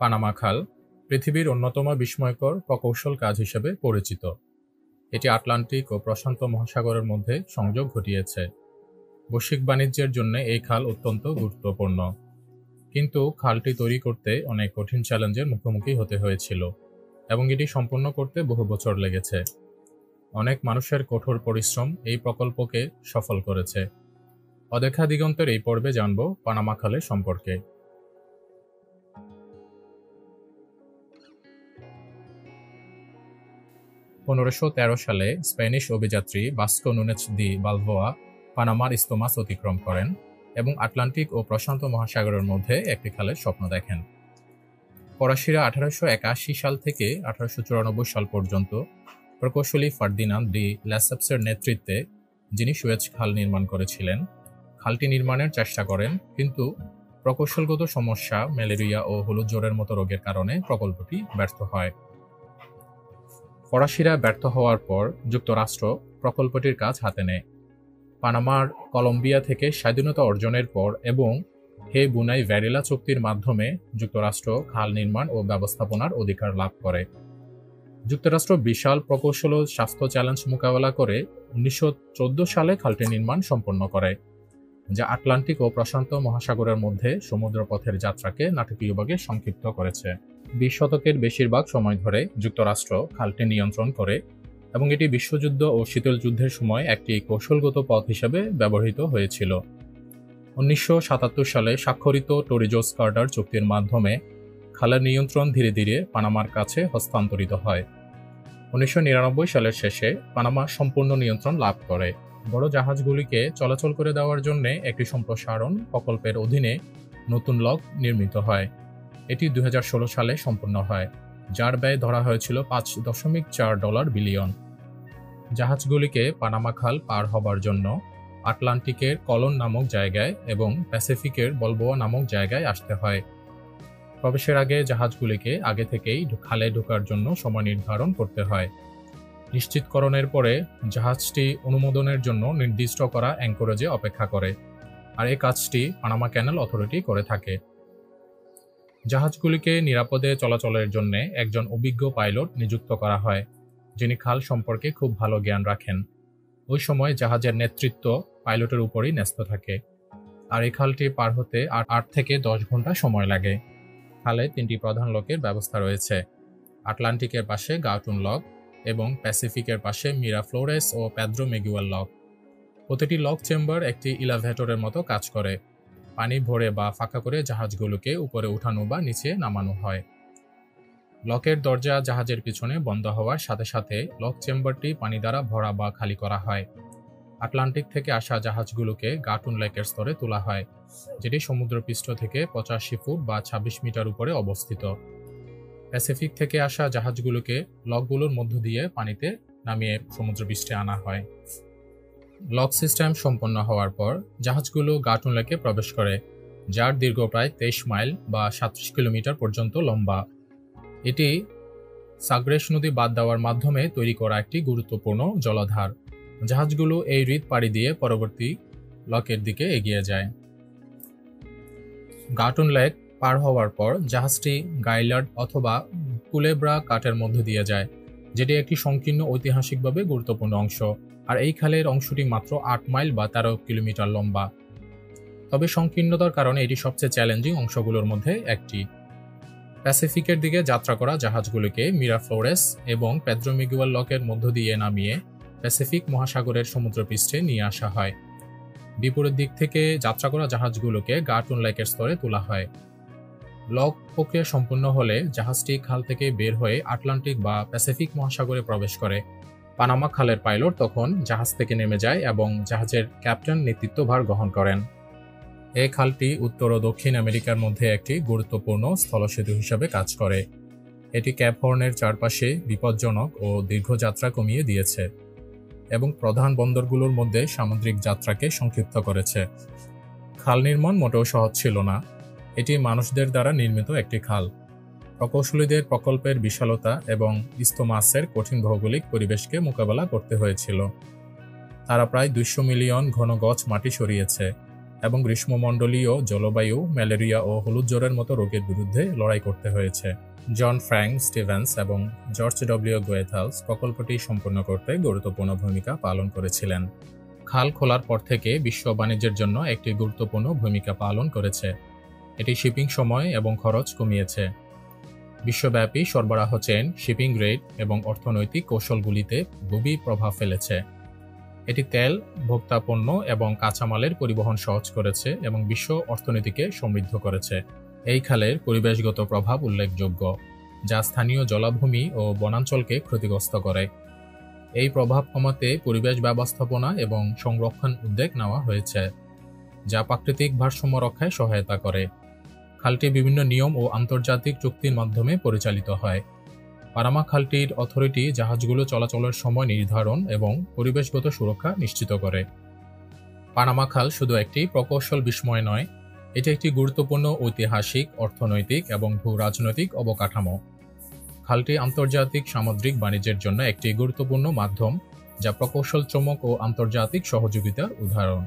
Panama খাল পৃথিবীর অন্যতম বিস্ময়কর প্রকৌশল কাজ হিসেবে পরিচিত। এটি আটলান্টিক ও প্রশান্ত মহাসাগরের মধ্যে সংযোগ ঘটিয়েছে। বৈশ্বিক বাণিজ্যের জন্য এই খাল অত্যন্ত গুরুত্বপূর্ণ। কিন্তু খালটি তৈরি করতে অনেক কঠিন চ্যালেঞ্জের মুখোমুখি হতে হয়েছিল এবং এটি সম্পন্ন করতে বহু বছর লেগেছে। অনেক মানুষের কঠোর পরিশ্রম এই প্রকল্পকে সফল করেছে। অদেখা দিগন্তের এই পর্বে জানব পানামা খালের সম্পর্কে। 1513 সালে স্প্যানিশ অভিযাত্রী ভাস্কো নুনেজ দি বালবোয়া পানামার ইস্তমাস অতিক্রম করেন এবং আটলান্টিক ও প্রশান্ত মহাসাগরের মধ্যে একটি খালের স্বপ্ন দেখেন। ফরাসিরা 1881 সাল থেকে 1894 সাল পর্যন্ত প্রকৌশলী ফার্দিনান্দ ডি লেসেপ্সের নেতৃত্বে, যিনি সুয়েজ খাল নির্মাণ করেছিলেন, খালটি নির্মাণের চেষ্টা করেন, কিন্তু প্রকৌশলগত সমস্যা, ম্যালেরিয়া ও হলুদ জ্বরের মতো রোগের কারণে প্রকল্পটি ব্যর্থ হয়। ফরাসিরা ব্যর্থ হওয়ার পর যুক্তরাষ্ট্র প্রকল্পটির কাজ হাতে নেয়। পানামার কলম্বিয়া থেকে স্বাধীনতা অর্জনের পর এবং হে বুনাই ভ্যারিলা চুক্তির মাধ্যমে যুক্তরাষ্ট্র খাল নির্মাণ ও ব্যবস্থাপনার অধিকার লাভ করে। যুক্তরাষ্ট্র বিশাল প্রকৌশল ও স্বাস্থ্য চ্যালেঞ্জ মোকাবেলা করে 1914 সালে খালটি নির্মাণ সম্পন্ন করে, যা আটলান্টিক ও প্রশান্ত মহাসাগরের মধ্যে সমুদ্রপথের যাত্রাকে নাটকীয়ভাবে সংক্ষিপ্ত করেছে। 20 শতকের বেশিরভাগ সময় ধরে যুক্তরাষ্ট্র খালটি নিয়ন্ত্রণ করে এবং এটি বিশ্বযুদ্ধ ও শীতল যুদ্ধের সময় একটি কৌশলগত পথ হিসেবে ব্যবহৃত হয়েছিল। 1977 সালে স্বাক্ষরিত টরিজোস কার্টার চুক্তির মাধ্যমে খালের নিয়ন্ত্রণ ধীরে ধীরে পানামার কাছে হস্তান্তরিত হয়। 1999 সালের শেষে পানামা সম্পূর্ণ নিয়ন্ত্রণ লাভ করে। বড় জাহাজগুলিকে চলাচল করে দেওয়ার জন্য একটি সম্প্রসারণ প্রকল্পের অধীনে নতুন লক নির্মিত হয়। এটি 2016 সালে সম্পূর্ণ হয়, যার ব্যয় ধরা হয়েছিল $5.4 বিলিয়ন। জাহাজগুলিকে পানামা খাল পার হবার জন্য আটলান্টিকের কলন নামক জায়গায় এবং প্যাসিফিকের বলবোয়া নামক জায়গায় আসতে হয়। প্রবেশের আগে জাহাজগুলিকে আগে থেকেই খালে ঢোকার জন্য সময় নির্ধারণ করতে হয়। নিশ্চিতকরণের পরে জাহাজটি অনুমোদনের জন্য নির্দিষ্ট করা অ্যাঙ্করেজে অপেক্ষা করে, আর এই কাজটি পানামা ক্যানেল অথরিটি করে থাকে। জাহাজগুলিকে নিরাপদে চলাচলের জন্য একজন অভিজ্ঞ পাইলট নিযুক্ত করা হয়, যিনি খাল সম্পর্কে খুব ভালো জ্ঞান রাখেন। ওই সময় জাহাজের নেতৃত্ব পাইলটের উপরই ন্যস্ত থাকে, আর এই খালটি পার হতে 8 থেকে 10 ঘন্টা সময় লাগে। খালে 3টি প্রধান লকের ব্যবস্থা রয়েছে: আটলান্টিকের পাশে গাউটুন লক এবং প্যাসিফিকের পাশে মিরাফ্লোরেস ও পেদ্রো মেগুয়েল লক। প্রতিটি লক চেম্বার একটি ইলাভেটরের মতো কাজ করে। পানি ভরে বা ফাঁকা করে জাহাজগুলোকে উপরে উঠানো বা নিচে নামানো হয়। লকের দরজা জাহাজের পিছনে বন্ধ হওয়ার সাথে সাথে লক চেম্বারটি পানি দ্বারা ভরা বা খালি করা হয়। আটলান্টিক থেকে আসা জাহাজগুলোকে গাটুন লেকের স্তরে তোলা হয়, যেটি সমুদ্রপৃষ্ঠ থেকে 85 ফুট বা 26 মিটার উপরে অবস্থিত। প্যাসিফিক থেকে আসা জাহাজগুলোকে লকগুলোর মধ্য দিয়ে পানিতে নামিয়ে সমুদ্রপৃষ্ঠে আনা হয়। লক সিস্টেম সম্পন্ন হওয়ার পর জাহাজগুলো গাটুন লেকে প্রবেশ করে, যার দীর্ঘ প্রায় 23 মাইল বা 37 কিলোমিটার পর্যন্ত লম্বা। এটি সাগ্রেস নদী বাদ দেওয়ার মাধ্যমে তৈরি করা একটি গুরুত্বপূর্ণ জলাধার। জাহাজগুলো এই হ্রদ পাড়ি দিয়ে পরবর্তী লকের দিকে এগিয়ে যায়। গাটুন লেক পার হওয়ার পর জাহাজটি গাইলার্ড অথবা কুলেব্রা কাটের মধ্য দিয়ে যায়, যেটি একটি সংকীর্ণ ঐতিহাসিকভাবে গুরুত্বপূর্ণ অংশ, আর এই খালের অংশটি মাত্র 8 মাইল বা 13 কিলোমিটার লম্বা। তবে সংকীর্ণতার কারণে এটি সবচেয়ে চ্যালেঞ্জিং অংশগুলোর মধ্যে একটি। প্যাসিফিকের দিকে যাত্রা করা জাহাজগুলোকে মিরাফ্লোরেস এবং পেদ্রো মিগুয়েল লকের মধ্য দিয়ে নামিয়ে প্যাসিফিক মহাসাগরের সমুদ্রপৃষ্ঠে নিয়ে আসা হয়। বিপরীত দিক থেকে যাত্রা করা জাহাজগুলোকে গাটুন লেকের স্তরে তোলা হয়। লক প্রক্রিয়া সম্পূর্ণ হলে জাহাজটি খাল থেকে বের হয়ে আটলান্টিক বা প্যাসিফিক মহাসাগরে প্রবেশ করে। পানামা খালের পাইলট তখন জাহাজ থেকে নেমে যায় এবং জাহাজের ক্যাপ্টেন নেতৃত্বভার গ্রহণ করেন। এই খালটি উত্তর ও দক্ষিণ আমেরিকার মধ্যে একটি গুরুত্বপূর্ণ স্থলসেতু হিসেবে কাজ করে। এটি ক্যাপ হর্নের চারপাশে বিপজ্জনক ও দীর্ঘ যাত্রা কমিয়ে দিয়েছে এবং প্রধান বন্দরগুলোর মধ্যে সামুদ্রিক যাত্রাকে সংক্ষিপ্ত করেছে। খাল নির্মাণ মোটেও সহজ ছিল না। এটি মানুষদের দ্বারা নির্মিত একটি খাল। প্রকৌশলীদের প্রকল্পের বিশালতা এবং ইস্তমাসের কঠিন ভৌগোলিক পরিবেশকে মোকাবেলা করতে হয়েছিল। তারা প্রায় 200 মিলিয়ন ঘন গজ মাটি সরিয়েছে এবং গ্রীষ্মমণ্ডলীয় জলবায়ু, ম্যালেরিয়া ও হলুদ জ্বরের মতো রোগের বিরুদ্ধে লড়াই করতে হয়েছে। জন ফ্র্যাঙ্ক স্টিভেন্স এবং জর্জ ডব্লিউ গোয়েথালস প্রকল্পটি সম্পন্ন করতে গুরুত্বপূর্ণ ভূমিকা পালন করেছিলেন। খাল খোলার পর থেকে বিশ্ব বাণিজ্যের জন্য একটি গুরুত্বপূর্ণ ভূমিকা পালন করেছে। এটি শিপিং সময় এবং খরচ কমিয়েছে। বিশ্বব্যাপী সরবরাহ চেইন, শিপিং রেট এবং অর্থনৈতিক কৌশলগুলিতে গভীর প্রভাব ফেলেছে। এটি তেল, ভোক্তা পণ্য এবং কাঁচামালের পরিবহন সহজ করেছে এবং বিশ্ব অর্থনীতিকে সমৃদ্ধ করেছে। এই খালের পরিবেশগত প্রভাব উল্লেখযোগ্য, যা স্থানীয় জলাভূমি ও বনাঞ্চলকে ক্ষতিগ্রস্ত করে। এই প্রভাব কমাতে পরিবেশ ব্যবস্থাপনা এবং সংরক্ষণ উদ্যোগ নেওয়া হয়েছে, যা প্রাকৃতিক ভারসাম্য রক্ষায় সহায়তা করে। খালটি বিভিন্ন নিয়ম ও আন্তর্জাতিক চুক্তির মাধ্যমে পরিচালিত হয়। পানামা খালটির অথরিটি জাহাজগুলো চলাচলের সময় নির্ধারণ এবং পরিবেশগত সুরক্ষা নিশ্চিত করে। পানামা খাল শুধু একটি প্রকৌশল বিস্ময় নয়, এটি একটি গুরুত্বপূর্ণ ঐতিহাসিক, অর্থনৈতিক এবং ভূ-রাজনৈতিক অবকাঠামো। খালটি আন্তর্জাতিক সামুদ্রিক বাণিজ্যের জন্য একটি গুরুত্বপূর্ণ মাধ্যম, যা প্রকৌশল চমক ও আন্তর্জাতিক সহযোগিতার উদাহরণ।